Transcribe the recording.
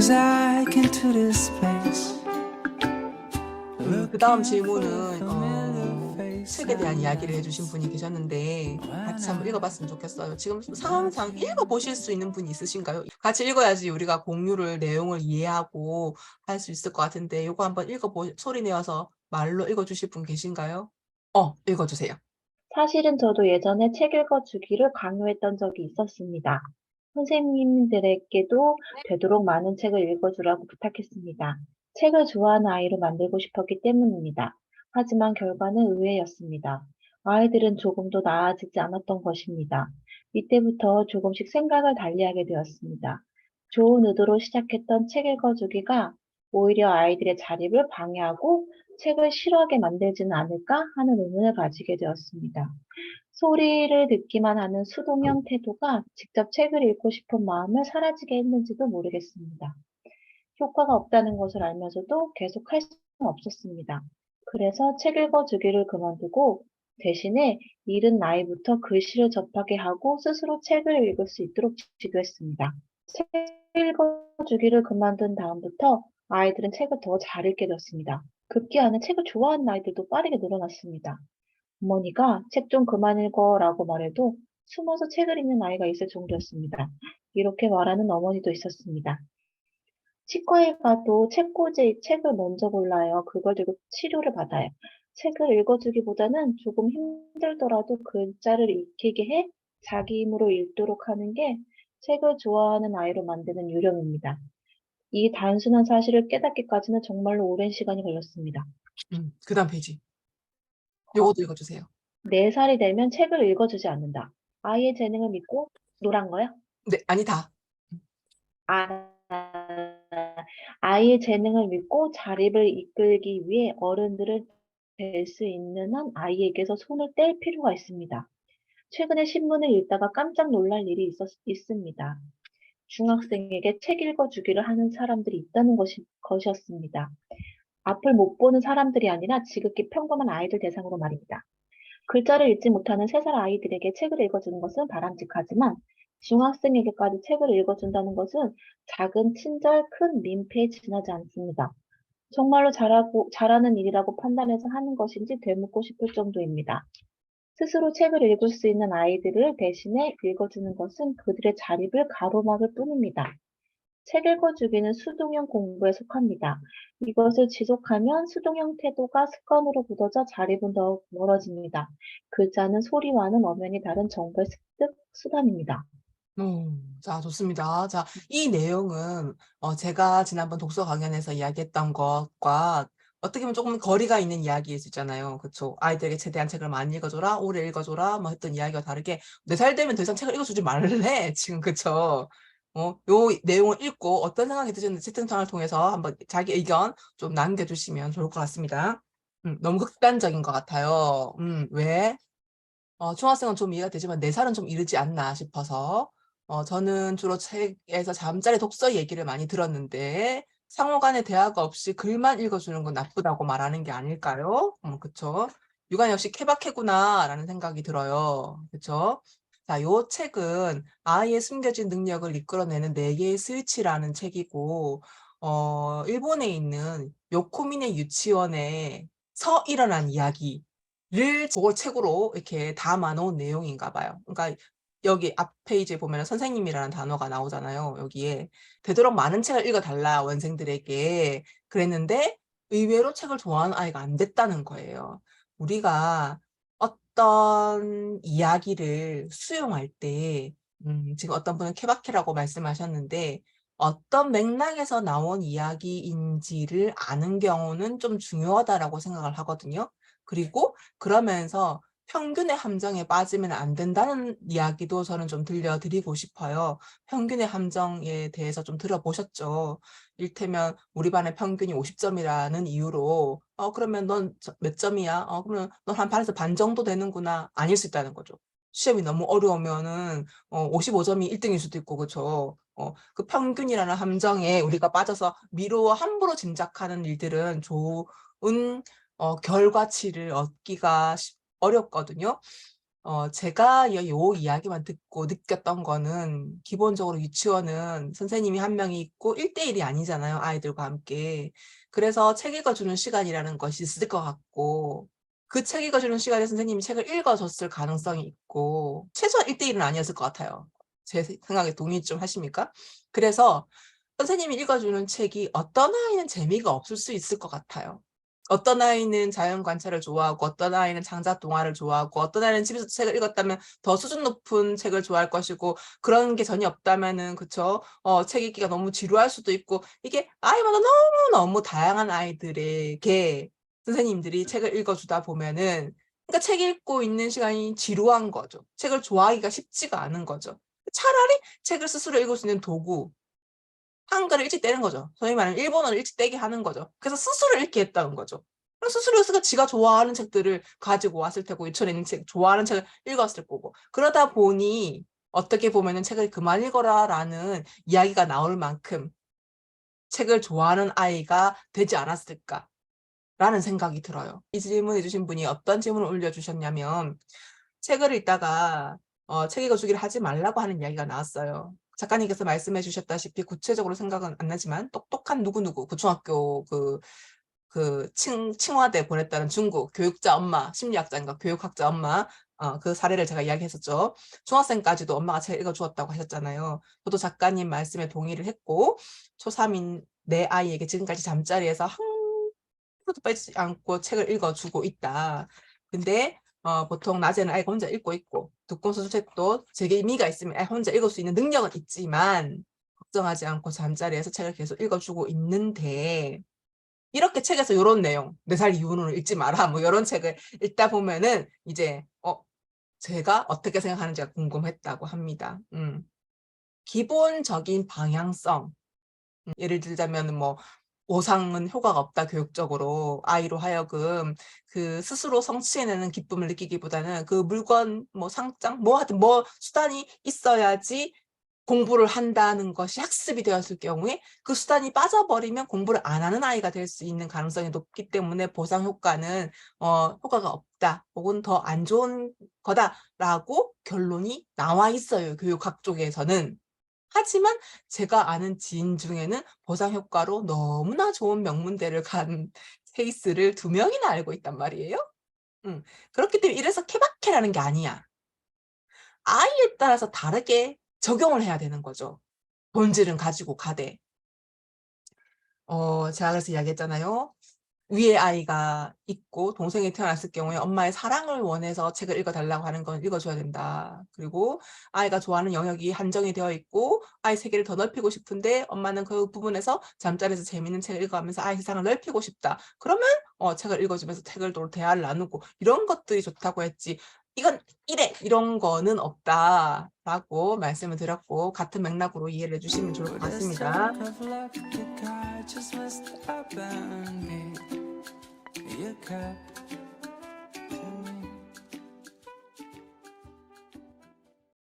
mosaic into this place. 그 다음 질문은 책에 대한 이야기를 해주신 분이 계셨는데 같이 한번 읽어봤으면 좋겠어요. 지금 상황상 읽어보실 수 있는 분이 있으신가요? 같이 읽어야지 우리가 공유를 내용을 이해하고 할 수 있을 것 같은데 이거 한번 소리 내어서 말로 읽어주실 분 계신가요? 읽어주세요. 사실은 저도 예전에 책 읽어주기를 강요했던 적이 있었습니다. 선생님들에게도 되도록 많은 책을 읽어주라고 부탁했습니다. 책을 좋아하는 아이로 만들고 싶었기 때문입니다. 하지만 결과는 의외였습니다. 아이들은 조금도 나아지지 않았던 것입니다. 이때부터 조금씩 생각을 달리하게 되었습니다. 좋은 의도로 시작했던 책 읽어주기가 오히려 아이들의 자립을 방해하고 책을 싫어하게 만들지는 않을까 하는 의문을 가지게 되었습니다. 소리를 듣기만 하는 수동형 태도가 직접 책을 읽고 싶은 마음을 사라지게 했는지도 모르겠습니다. 효과가 없다는 것을 알면서도 계속 할 수는 없었습니다. 그래서 책 읽어주기를 그만두고 대신에 이른 나이부터 글씨를 접하게 하고 스스로 책을 읽을 수 있도록 지도했습니다. 책 읽어주기를 그만둔 다음부터 아이들은 책을 더 잘 읽게 되었습니다. 급기야는 책을 좋아하는 아이들도 빠르게 늘어났습니다. 어머니가 책 좀 그만 읽어라고 말해도 숨어서 책을 읽는 아이가 있을 정도였습니다. 이렇게 말하는 어머니도 있었습니다. 치과에 가도 책꽂이에 책을 먼저 골라요. 그걸 들고 치료를 받아요. 책을 읽어주기보다는 조금 힘들더라도 글자를 익히게 해 자기 힘으로 읽도록 하는 게 책을 좋아하는 아이로 만드는 요령입니다. 이 단순한 사실을 깨닫기까지는 정말로 오랜 시간이 걸렸습니다. 그 다음 페이지. 요것도 읽어주세요. 4살이 되면 책을 읽어주지 않는다. 아이의 재능을 믿고 노란 거요? 네, 아니다. 아이의 재능을 믿고 자립을 이끌기 위해 어른들을 될 수 있는 한 아이에게서 손을 뗄 필요가 있습니다. 최근에 신문을 읽다가 깜짝 놀랄 일이 있습니다. 중학생에게 책 읽어주기를 하는 사람들이 있다는 것이었습니다. 앞을 못 보는 사람들이 아니라 지극히 평범한 아이들 대상으로 말입니다. 글자를 읽지 못하는 3살 아이들에게 책을 읽어주는 것은 바람직하지만 중학생에게까지 책을 읽어준다는 것은 작은 친절, 큰 민폐에 지나지 않습니다. 정말로 잘하는 일이라고 판단해서 하는 것인지 되묻고 싶을 정도입니다. 스스로 책을 읽을 수 있는 아이들을 대신에 읽어주는 것은 그들의 자립을 가로막을 뿐입니다. 책 읽어주기는 수동형 공부에 속합니다. 이것을 지속하면 수동형 태도가 습관으로 굳어져 자립은 더욱 멀어집니다. 글자는 소리와는 엄연히 다른 정보의 습득 수단입니다. 자, 좋습니다. 자, 이 내용은 제가 지난번 독서 강연에서 이야기했던 것과 어떻게 보면 조금 거리가 있는 이야기일 수 있잖아요. 그쵸? 아이들에게 최대한 책을 많이 읽어줘라, 오래 읽어줘라, 뭐 했던 이야기와 다르게 4살 되면 더 이상 책을 읽어주지 말래, 지금. 그쵸? 요 내용을 읽고 어떤 생각이 드셨는지 채팅창을 통해서 한번 자기 의견 좀 남겨주시면 좋을 것 같습니다. 너무 극단적인 것 같아요. 왜? 중학생은 좀 이해가 되지만 4살은 좀 이르지 않나 싶어서 저는 주로 책에서 잠자리 독서 얘기를 많이 들었는데 상호 간의 대화가 없이 글만 읽어주는 건 나쁘다고 말하는 게 아닐까요? 그쵸? 육아는 역시 케바케구나 라는 생각이 들어요. 그쵸? 자, 요 책은 아이의 숨겨진 능력을 이끌어내는 4개의 스위치라는 책이고 일본에 있는 요코미네 유치원에서 일어난 이야기 를 그걸 책으로 이렇게 담아놓은 내용인가 봐요. 그러니까 여기 앞 페이지에 보면 선생님이라는 단어가 나오잖아요. 여기에 되도록 많은 책을 읽어달라 원생들에게 그랬는데 의외로 책을 좋아하는 아이가 안 됐다는 거예요. 우리가 어떤 이야기를 수용할 때 지금 어떤 분은 케바케라고 말씀하셨는데 어떤 맥락에서 나온 이야기인지를 아는 경우는 좀 중요하다라고 생각을 하거든요. 그리고 그러면서 평균의 함정에 빠지면 안 된다는 이야기도 저는 좀 들려드리고 싶어요. 평균의 함정에 대해서 좀 들어보셨죠? 일테면 우리 반의 평균이 50점이라는 이유로 그러면 넌 몇 점이야? 그러면 넌 한 반에서 반 정도 되는구나. 아닐 수 있다는 거죠. 시험이 너무 어려우면은 55점이 1등일 수도 있고 그렇죠. 그 평균이라는 함정에 우리가 빠져서 미루어 함부로 짐작하는 일들은 좋은 결과치를 얻기가 어렵거든요. 제가 요 이야기만 듣고 느꼈던 거는 기본적으로 유치원은 선생님이 한 명이 있고 1대1이 아니잖아요. 아이들과 함께. 그래서 책 읽어주는 시간이라는 것이 있을 것 같고 그 책 읽어주는 시간에 선생님이 책을 읽어줬을 가능성이 있고 최소한 1대1은 아니었을 것 같아요. 제 생각에 동의 좀 하십니까? 그래서 선생님이 읽어주는 책이 어떤 아이는 재미가 없을 수 있을 것 같아요. 어떤 아이는 자연 관찰을 좋아하고 어떤 아이는 장자 동화를 좋아하고 어떤 아이는 집에서 책을 읽었다면 더 수준 높은 책을 좋아할 것이고 그런 게 전혀 없다면은 그쵸? 책 읽기가 너무 지루할 수도 있고 이게 아이마다 너무너무 다양한 아이들에게 선생님들이 책을 읽어주다 보면은 그러니까 책 읽고 있는 시간이 지루한 거죠. 책을 좋아하기가 쉽지가 않은 거죠. 차라리 책을 스스로 읽을 수 있는 도구 한글을 일찍 떼는 거죠. 소위 말하면 일본어를 일찍 떼게 하는 거죠. 그래서 스스로 읽게 했다는 거죠. 그럼 스스로가 지가 좋아하는 책들을 가지고 왔을 테고 유치원에 있는 책, 좋아하는 책을 읽었을 거고 그러다 보니 어떻게 보면은 책을 그만 읽어라라는 이야기가 나올 만큼 책을 좋아하는 아이가 되지 않았을까라는 생각이 들어요. 이 질문해 주신 분이 어떤 질문을 올려주셨냐면 책을 읽다가 책 읽어주기를 하지 말라고 하는 이야기가 나왔어요. 작가님께서 말씀해 주셨다시피 구체적으로 생각은 안 나지만 똑똑한 누구누구 고등학교 칭화대 보냈다는 중국 교육자 엄마, 심리학자인가 교육학자 엄마 그 사례를 제가 이야기했었죠. 중학생까지도 엄마가 책 읽어주었다고 하셨잖아요. 저도 작가님 말씀에 동의를 했고 초3인 내 아이에게 지금까지 잠자리에서 한 번도 빼지 않고 책을 읽어주고 있다. 근데 보통 낮에는 아이가 혼자 읽고 있고 두꺼운 소설책도 되게 의미가 있으면 아이 혼자 읽을 수 있는 능력은 있지만 걱정하지 않고 잠자리에서 책을 계속 읽어주고 있는데 이렇게 책에서 이런 내용 4살 이후로는 읽지 마라 뭐 이런 책을 읽다 보면은 이제 제가 어떻게 생각하는지가 궁금했다고 합니다. 기본적인 방향성 예를 들자면 뭐 보상은 효과가 없다 교육적으로 아이로 하여금 그 스스로 성취해내는 기쁨을 느끼기보다는 그 물건 뭐 상장 뭐 하여튼 뭐 수단이 있어야지 공부를 한다는 것이 학습이 되었을 경우에 그 수단이 빠져버리면 공부를 안 하는 아이가 될 수 있는 가능성이 높기 때문에 보상 효과는 효과가 없다 혹은 더 안 좋은 거다라고 결론이 나와 있어요. 교육학 쪽에서는. 하지만 제가 아는 지인 중에는 보상 효과로 너무나 좋은 명문대를 간 케이스를 2명이나 알고 있단 말이에요. 그렇기 때문에 이래서 케바케라는 게 아니야. 아이에 따라서 다르게 적용을 해야 되는 거죠. 본질은 가지고 가되. 제가 그래서 이야기했잖아요. 위에 아이가 있고 동생이 태어났을 경우에 엄마의 사랑을 원해서 책을 읽어달라고 하는 건 읽어줘야 된다. 그리고 아이가 좋아하는 영역이 한정이 되어 있고 아이 세계를 더 넓히고 싶은데 엄마는 그 부분에서 잠자리에서 재밌는 책을 읽어가면서 아이 세상을 넓히고 싶다. 그러면 책을 읽어주면서 책을 또 대화를 나누고 이런 것들이 좋다고 했지. 이건 이래 이런 거는 없다라고 말씀을 드렸고 같은 맥락으로 이해를 해주시면 좋을 것 This 같습니다. type of luck, your guy just messed up and beat your cat.